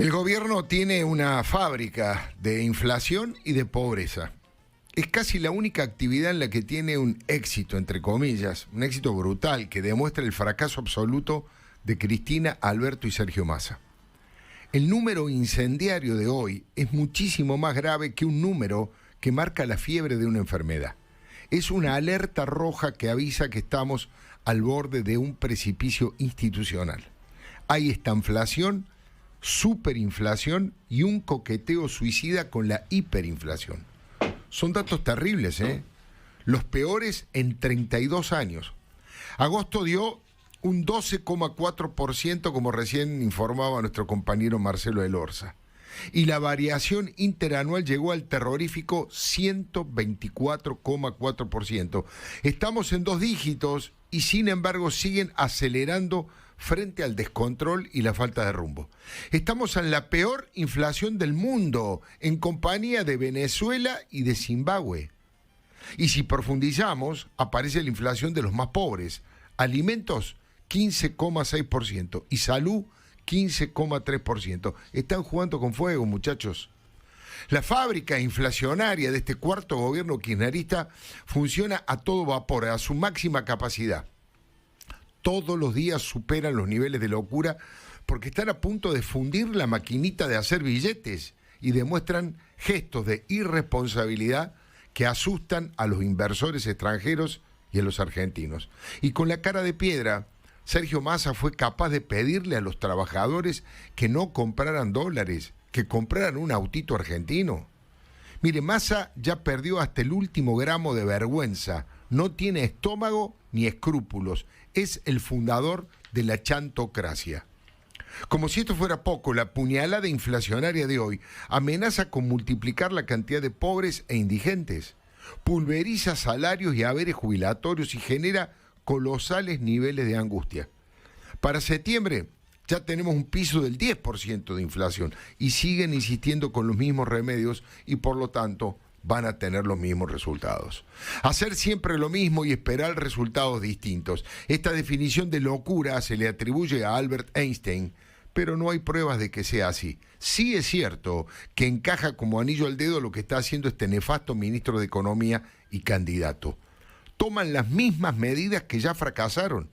El gobierno tiene una fábrica de inflación y de pobreza. Es casi la única actividad en la que tiene un éxito, entre comillas, un éxito brutal que demuestra el fracaso absoluto de Cristina, Alberto y Sergio Massa. El número incendiario de hoy es muchísimo más grave que un número que marca la fiebre de una enfermedad. Es una alerta roja que avisa que estamos al borde de un precipicio institucional. Hay estanflación, superinflación y un coqueteo suicida con la hiperinflación. Son datos terribles, ¿eh? Los peores en 32 años. Agosto dio un 12,4%, como recién informaba nuestro compañero Marcelo Elorza. Y la variación interanual llegó al terrorífico 124,4%. Estamos en dos dígitos y sin embargo siguen acelerando frente al descontrol y la falta de rumbo. Estamos en la peor inflación del mundo, en compañía de Venezuela y de Zimbabue. Y si profundizamos, aparece la inflación de los más pobres. Alimentos, 15,6%, y salud, 15,3%. Están jugando con fuego, muchachos. La fábrica inflacionaria de este cuarto gobierno kirchnerista funciona a todo vapor, a su máxima capacidad. Todos los días superan los niveles de locura porque están a punto de fundir la maquinita de hacer billetes y demuestran gestos de irresponsabilidad que asustan a los inversores extranjeros y a los argentinos. Y con la cara de piedra, Sergio Massa fue capaz de pedirle a los trabajadores que no compraran dólares, que compraran un autito argentino. Mire, Massa ya perdió hasta el último gramo de vergüenza, no tiene estómago ni escrúpulos, es el fundador de la chantocracia. Como si esto fuera poco, la puñalada inflacionaria de hoy amenaza con multiplicar la cantidad de pobres e indigentes, pulveriza salarios y haberes jubilatorios y genera colosales niveles de angustia. Para septiembre ya tenemos un piso del 10% de inflación y siguen insistiendo con los mismos remedios y por lo tanto van a tener los mismos resultados. Hacer siempre lo mismo y esperar resultados distintos. Esta definición de locura se le atribuye a Albert Einstein, pero no hay pruebas de que sea así. Sí es cierto que encaja como anillo al dedo lo que está haciendo este nefasto ministro de Economía y candidato. Toman las mismas medidas que ya fracasaron.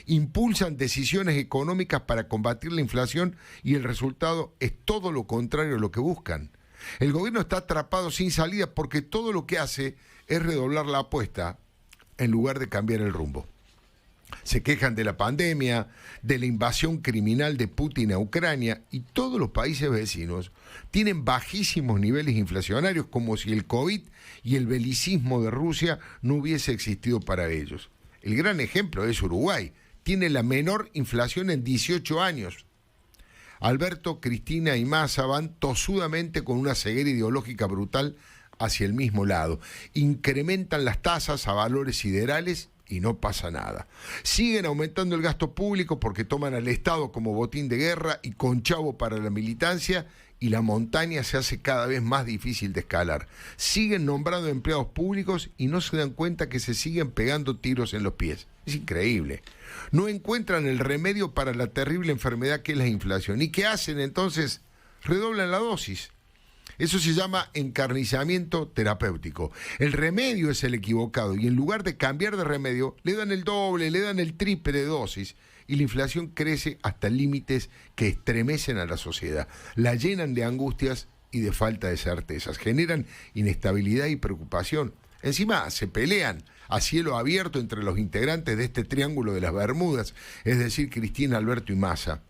Impulsan decisiones económicas para combatir la inflación y el resultado es todo lo contrario a lo que buscan. El gobierno está atrapado sin salida porque todo lo que hace es redoblar la apuesta en lugar de cambiar el rumbo. Se quejan de la pandemia, de la invasión criminal de Putin a Ucrania y todos los países vecinos tienen bajísimos niveles inflacionarios como si el COVID y el belicismo de Rusia no hubiese existido para ellos. El gran ejemplo es Uruguay, tiene la menor inflación en 18 años. Alberto, Cristina y Massa van tosudamente con una ceguera ideológica brutal hacia el mismo lado. Incrementan las tasas a valores siderales y no pasa nada. Siguen aumentando el gasto público porque toman al Estado como botín de guerra y conchavo para la militancia y la montaña se hace cada vez más difícil de escalar. Siguen nombrando empleados públicos y no se dan cuenta que se siguen pegando tiros en los pies. Es increíble. No encuentran el remedio para la terrible enfermedad que es la inflación. ¿Y qué hacen entonces? Redoblan la dosis. Eso se llama encarnizamiento terapéutico. El remedio es el equivocado y en lugar de cambiar de remedio, le dan el doble, le dan el triple de dosis y la inflación crece hasta límites que estremecen a la sociedad. La llenan de angustias y de falta de certezas. Generan inestabilidad y preocupación. Encima se pelean a cielo abierto entre los integrantes de este triángulo de las Bermudas, es decir, Cristina, Alberto y Massa.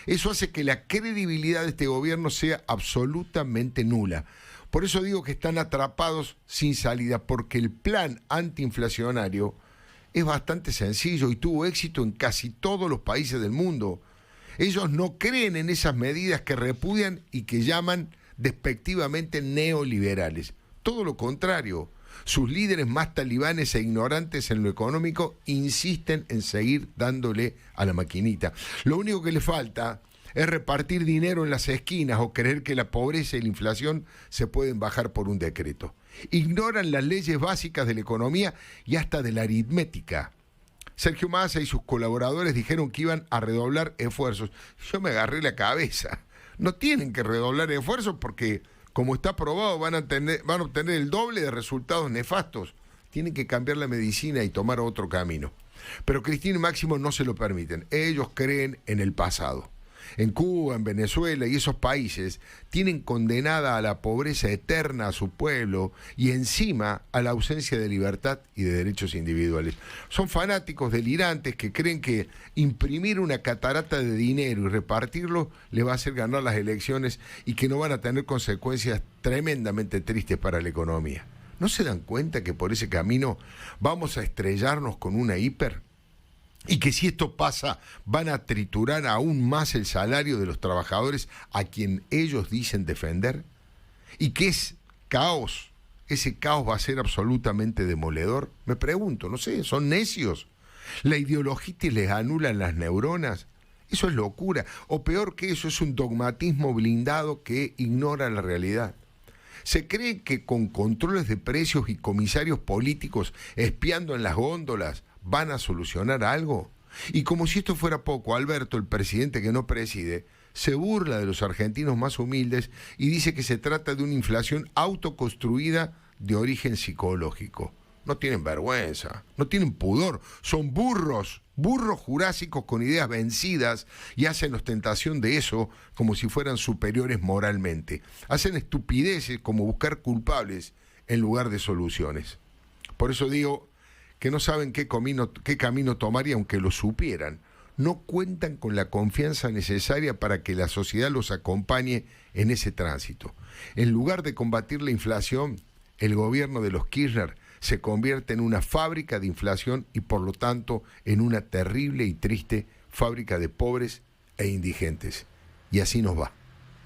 Eso hace que la credibilidad de este gobierno sea absolutamente nula. Por eso digo que están atrapados sin salida, porque el plan antiinflacionario es bastante sencillo y tuvo éxito en casi todos los países del mundo. Ellos no creen en esas medidas que repudian y que llaman despectivamente neoliberales. Todo lo contrario. Sus líderes más talibanes e ignorantes en lo económico insisten en seguir dándole a la maquinita. Lo único que le falta es repartir dinero en las esquinas o creer que la pobreza y la inflación se pueden bajar por un decreto. Ignoran las leyes básicas de la economía y hasta de la aritmética. Sergio Massa y sus colaboradores dijeron que iban a redoblar esfuerzos. Yo me agarré la cabeza. No tienen que redoblar esfuerzos porque, como está probado, van a obtener el doble de resultados nefastos. Tienen que cambiar la medicina y tomar otro camino. Pero Cristina y Máximo no se lo permiten. Ellos creen en el pasado. En Cuba, en Venezuela y esos países tienen condenada a la pobreza eterna a su pueblo y encima a la ausencia de libertad y de derechos individuales. Son fanáticos delirantes que creen que imprimir una catarata de dinero y repartirlo le va a hacer ganar las elecciones y que no van a tener consecuencias tremendamente tristes para la economía. ¿No se dan cuenta que por ese camino vamos a estrellarnos con una hiper? Y que si esto pasa, van a triturar aún más el salario de los trabajadores a quien ellos dicen defender. Y que es caos, ese caos va a ser absolutamente demoledor. Me pregunto, no sé, ¿son necios? ¿La ideologitis les anula las neuronas? Eso es locura. O peor que eso, es un dogmatismo blindado que ignora la realidad. Se cree que con controles de precios y comisarios políticos espiando en las góndolas van a solucionar algo. Y como si esto fuera poco, Alberto, el presidente que no preside, se burla de los argentinos más humildes y dice que se trata de una inflación autoconstruida de origen psicológico. No tienen vergüenza, no tienen pudor, son burros jurásicos con ideas vencidas y hacen ostentación de eso como si fueran superiores moralmente. Hacen estupideces como buscar culpables en lugar de soluciones. Por eso digo que no saben qué camino tomar y aunque lo supieran, no cuentan con la confianza necesaria para que la sociedad los acompañe en ese tránsito. En lugar de combatir la inflación, el gobierno de los Kirchner se convierte en una fábrica de inflación y por lo tanto en una terrible y triste fábrica de pobres e indigentes. Y así nos va.